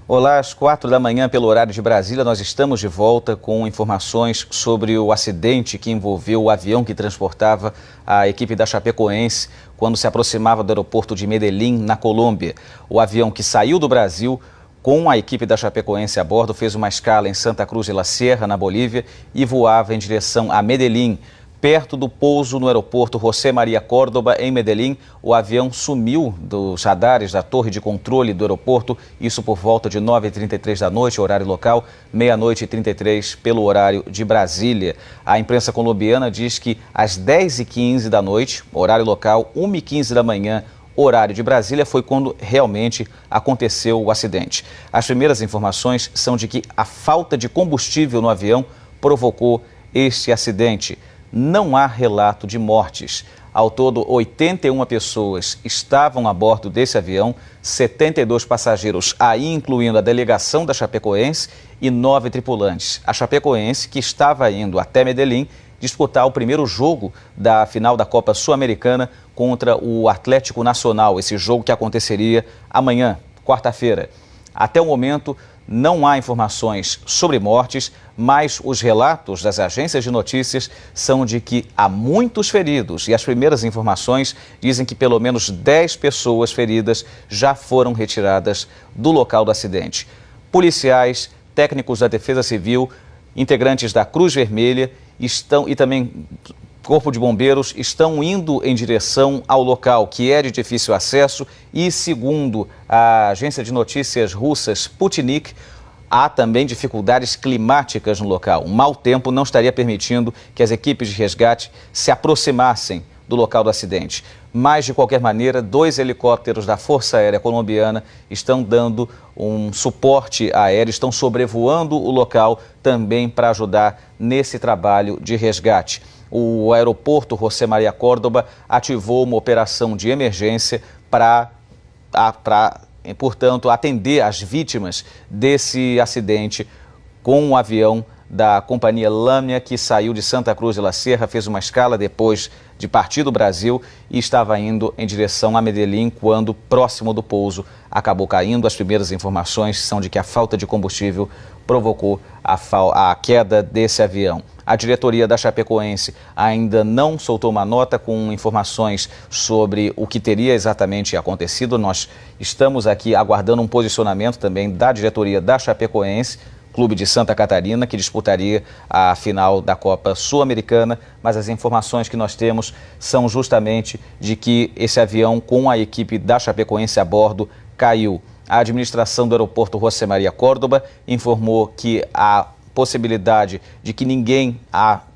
Olá, às 4 da manhã, pelo horário de Brasília, nós estamos de volta com informações sobre o acidente que envolveu o avião que transportava a equipe da Chapecoense quando se aproximava do aeroporto de Medellín, na Colômbia. O avião que saiu do Brasil com a equipe da Chapecoense a bordo fez uma escala em Santa Cruz de la Sierra, na Bolívia, e voava em direção a Medellín. Perto do pouso no aeroporto José María Córdoba, em Medellín, o avião sumiu dos radares da torre de controle do aeroporto, isso por volta de 9h33 da noite, horário local, 00h33 pelo horário de Brasília. A imprensa colombiana diz que às 10h15 da noite, horário local, 1h15 da manhã, horário de Brasília, foi quando realmente aconteceu o acidente. As primeiras informações são de que a falta de combustível no avião provocou este acidente. Não há relato de mortes. Ao todo, 81 pessoas estavam a bordo desse avião, 72 passageiros, aí incluindo a delegação da Chapecoense e 9 tripulantes. A Chapecoense, que estava indo até Medellín disputar o primeiro jogo da final da Copa Sul-Americana contra o Atlético Nacional, esse jogo que aconteceria amanhã, quarta-feira. Até o momento, não há informações sobre mortes, mas os relatos das agências de notícias são de que há muitos feridos e as primeiras informações dizem que pelo menos 10 pessoas feridas já foram retiradas do local do acidente. Policiais, técnicos da Defesa Civil, integrantes da Cruz Vermelha e também Corpo de Bombeiros estão indo em direção ao local, que é de difícil acesso e, segundo a agência de notícias russa Sputnik, há também dificuldades climáticas no local. O mau tempo não estaria permitindo que as equipes de resgate se aproximassem do local do acidente. Mas, de qualquer maneira, 2 helicópteros da Força Aérea Colombiana estão dando um suporte aéreo, estão sobrevoando o local também para ajudar nesse trabalho de resgate. O aeroporto José María Córdoba ativou uma operação de emergência para, portanto, atender as vítimas desse acidente com um avião da companhia Lamia, que saiu de Santa Cruz de la Sierra, fez uma escala depois de partir do Brasil e estava indo em direção a Medellín quando, próximo do pouso, acabou caindo. As primeiras informações são de que a falta de combustível provocou a queda desse avião. A diretoria da Chapecoense ainda não soltou uma nota com informações sobre o que teria exatamente acontecido. Nós estamos aqui aguardando um posicionamento também da diretoria da Chapecoense, clube de Santa Catarina, que disputaria a final da Copa Sul-Americana, mas as informações que nós temos são justamente de que esse avião com a equipe da Chapecoense a bordo caiu. A administração do aeroporto José María Córdoba informou que a possibilidade de que ninguém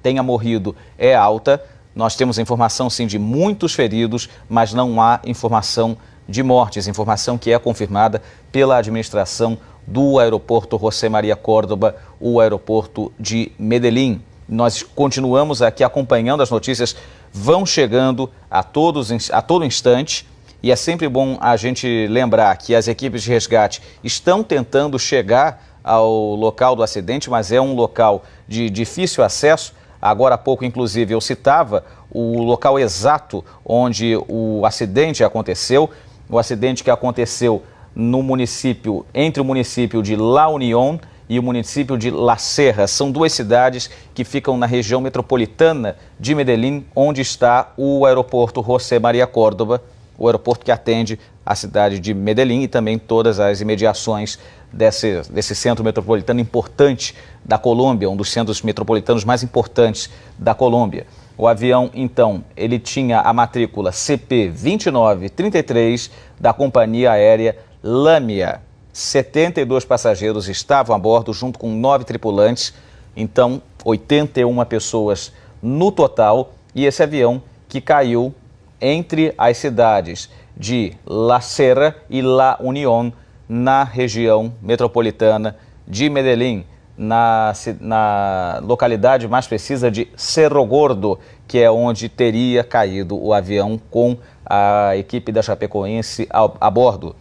tenha morrido é alta. Nós temos informação, sim, de muitos feridos, mas não há informação de mortes, informação que é confirmada pela administração do aeroporto José María Córdoba, o aeroporto de Medellín. Nós continuamos aqui acompanhando as notícias, vão chegando a todo instante. E é sempre bom a gente lembrar que as equipes de resgate estão tentando chegar ao local do acidente, mas é um local de difícil acesso. Agora há pouco, inclusive, eu citava o local exato onde o acidente aconteceu. O acidente que aconteceu no município, entre o município de La Unión e o município de La Sierra. São 2 cidades que ficam na região metropolitana de Medellín, onde está o aeroporto José María Córdoba, o aeroporto que atende a cidade de Medellín e também todas as imediações desse centro metropolitano importante da Colômbia, um dos centros metropolitanos mais importantes da Colômbia. O avião, então, ele tinha a matrícula CP2933 da companhia aérea Lamia. 72 passageiros estavam a bordo, junto com 9 tripulantes, então 81 pessoas no total, e esse avião que caiu entre as cidades de La Sierra e La Unión, na região metropolitana de Medellín, na localidade mais precisa de Cerro Gordo, que é onde teria caído o avião com a equipe da Chapecoense a bordo.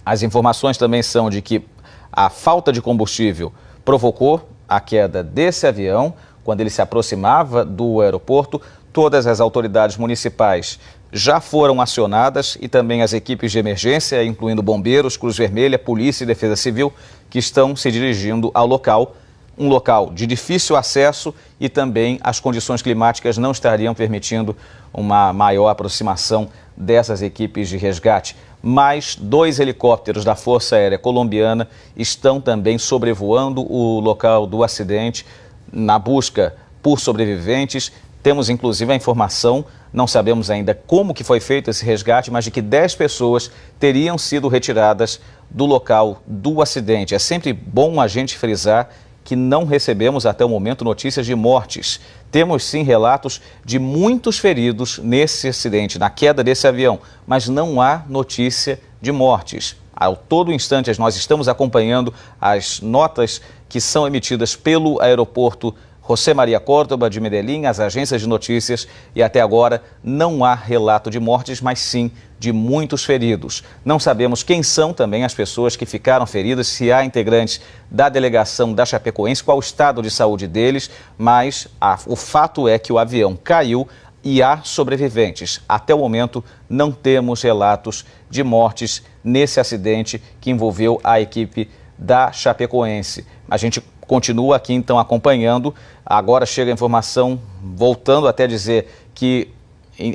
As informações também são de que a falta de combustível provocou a queda desse avião quando ele se aproximava do aeroporto. Todas as autoridades municipais já foram acionadas e também as equipes de emergência, incluindo bombeiros, Cruz Vermelha, Polícia e Defesa Civil, que estão se dirigindo ao local. Um local de difícil acesso e também as condições climáticas não estariam permitindo uma maior aproximação dessas equipes de resgate. Mais 2 helicópteros da Força Aérea Colombiana estão também sobrevoando o local do acidente na busca por sobreviventes. Temos inclusive a informação, não sabemos ainda como que foi feito esse resgate, mas de que 10 pessoas teriam sido retiradas do local do acidente. É sempre bom a gente frisar que não recebemos até o momento notícias de mortes. Temos sim relatos de muitos feridos nesse acidente, na queda desse avião, mas não há notícia de mortes. A todo instante nós estamos acompanhando as notas que são emitidas pelo aeroporto José María Córdoba de Medellín, as agências de notícias, e até agora não há relato de mortes, mas sim de muitos feridos. Não sabemos quem são também as pessoas que ficaram feridas, se há integrantes da delegação da Chapecoense, qual o estado de saúde deles, mas o fato é que o avião caiu e há sobreviventes. Até o momento não temos relatos de mortes nesse acidente que envolveu a equipe da Chapecoense. A gente continua aqui então acompanhando. Agora chega a informação, voltando até dizer que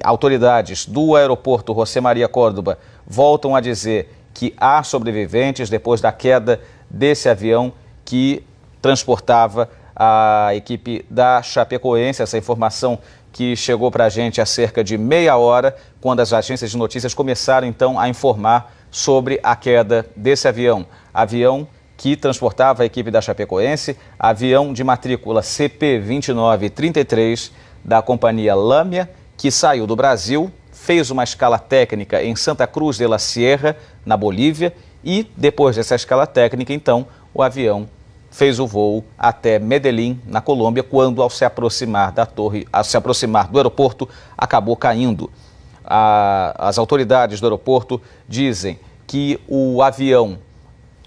autoridades do aeroporto José María Córdoba voltam a dizer que há sobreviventes depois da queda desse avião que transportava a equipe da Chapecoense. Essa informação que chegou para a gente há cerca de meia hora, quando as agências de notícias começaram então a informar sobre a queda desse avião. Avião que transportava a equipe da Chapecoense, avião de matrícula CP2933 da companhia Lamia, que saiu do Brasil, fez uma escala técnica em Santa Cruz de la Sierra, na Bolívia, e depois dessa escala técnica, então, o avião fez o voo até Medellín, na Colômbia, quando ao se aproximar do aeroporto, acabou caindo. As autoridades do aeroporto dizem que o avião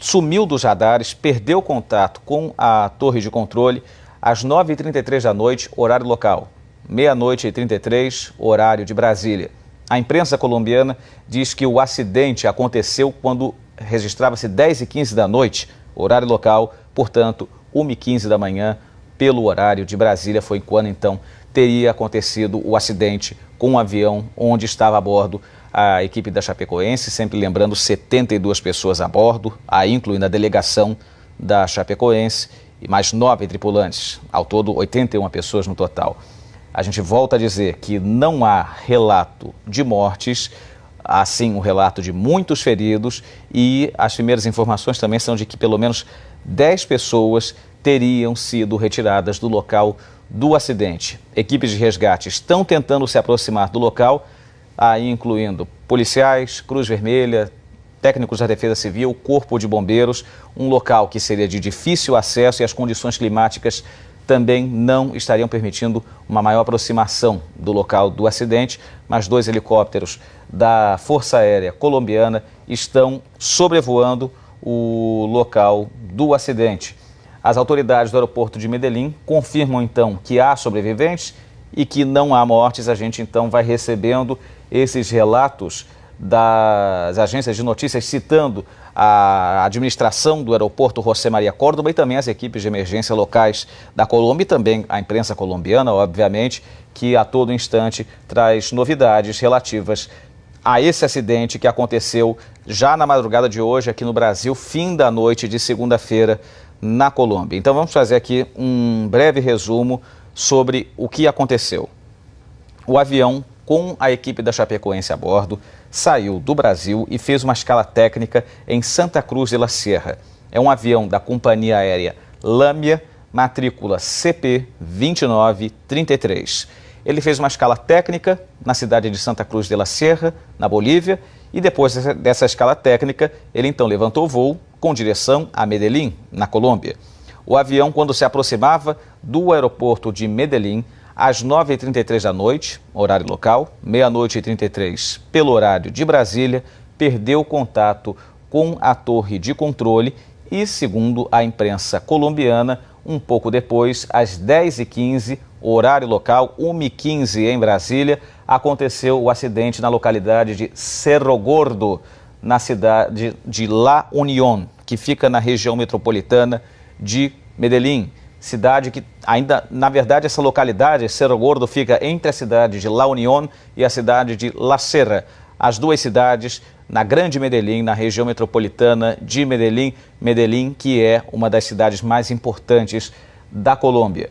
sumiu dos radares, perdeu contato com a torre de controle às 9h33 da noite, horário local, 00h33, horário de Brasília. A imprensa colombiana diz que o acidente aconteceu quando registrava-se 10h15 da noite, horário local, portanto, 1h15 da manhã, pelo horário de Brasília, foi quando então teria acontecido o acidente com um avião onde estava a bordo a equipe da Chapecoense, sempre lembrando 72 pessoas a bordo, aí incluindo a delegação da Chapecoense e mais 9 tripulantes, ao todo 81 pessoas no total. A gente volta a dizer que não há relato de mortes, há sim um relato de muitos feridos e as primeiras informações também são de que pelo menos 10 pessoas teriam sido retiradas do local do acidente. Equipes de resgate estão tentando se aproximar do local, aí incluindo policiais, Cruz Vermelha, técnicos da Defesa Civil, Corpo de Bombeiros, um local que seria de difícil acesso e as condições climáticas também não estariam permitindo uma maior aproximação do local do acidente, mas 2 helicópteros da Força Aérea Colombiana estão sobrevoando o local do acidente. As autoridades do aeroporto de Medellín confirmam então que há sobreviventes e que não há mortes. A gente então vai recebendo esses relatos das agências de notícias citando a administração do aeroporto José María Córdoba e também as equipes de emergência locais da Colômbia e também a imprensa colombiana, obviamente, que a todo instante traz novidades relativas a esse acidente que aconteceu já na madrugada de hoje aqui no Brasil, fim da noite de segunda-feira na Colômbia. Então vamos fazer aqui um breve resumo sobre o que aconteceu. O avião com a equipe da Chapecoense a bordo saiu do Brasil e fez uma escala técnica em Santa Cruz de la Sierra. É um avião da companhia aérea Lamia, matrícula CP2933. Ele fez uma escala técnica na cidade de Santa Cruz de la Sierra, na Bolívia, e depois dessa escala técnica, ele então levantou o voo com direção a Medellín, na Colômbia. O avião, quando se aproximava do aeroporto de Medellín, às 9h33 da noite, horário local, 00h33 pelo horário de Brasília, perdeu contato com a torre de controle e, segundo a imprensa colombiana, um pouco depois, às 10h15, horário local, 1h15 em Brasília, aconteceu o acidente na localidade de Cerro Gordo, na cidade de La Unión, que fica na região metropolitana de Medellín. Cidade que ainda, na verdade, essa localidade, Cerro Gordo, fica entre a cidade de La Unión e a cidade de La Serra. As duas cidades na Grande Medellín, na região metropolitana de Medellín. Medellín, que é uma das cidades mais importantes da Colômbia.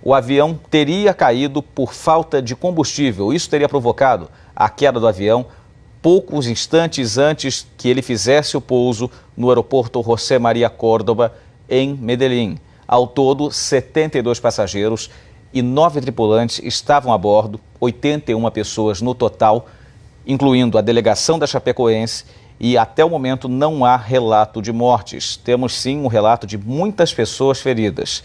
O avião teria caído por falta de combustível. Isso teria provocado a queda do avião poucos instantes antes que ele fizesse o pouso no aeroporto José María Córdoba, em Medellín. Ao todo, 72 passageiros e 9 tripulantes estavam a bordo, 81 pessoas no total, incluindo a delegação da Chapecoense, e até o momento não há relato de mortes. Temos sim um relato de muitas pessoas feridas.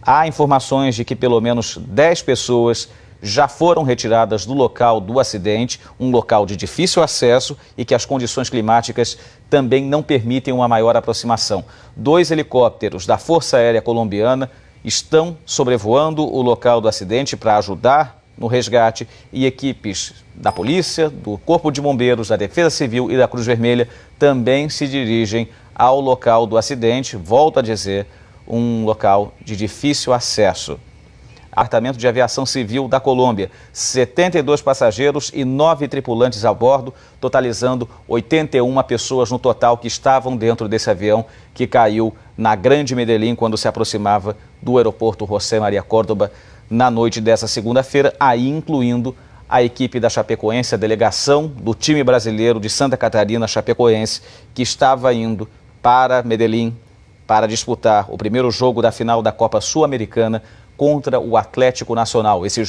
Há informações de que pelo menos 10 pessoas já foram retiradas do local do acidente, um local de difícil acesso e que as condições climáticas também não permitem uma maior aproximação. 2 helicópteros da Força Aérea Colombiana estão sobrevoando o local do acidente para ajudar no resgate, e equipes da polícia, do Corpo de Bombeiros, da Defesa Civil e da Cruz Vermelha também se dirigem ao local do acidente. Volto a dizer, um local de difícil acesso. Departamento de Aviação Civil da Colômbia, 72 passageiros e 9 tripulantes a bordo, totalizando 81 pessoas no total que estavam dentro desse avião que caiu na Grande Medellín quando se aproximava do aeroporto José María Córdoba na noite dessa segunda-feira, aí incluindo a equipe da Chapecoense, a delegação do time brasileiro de Santa Catarina, Chapecoense, que estava indo para Medellín para disputar o primeiro jogo da final da Copa Sul-Americana contra o Atlético Nacional. Esse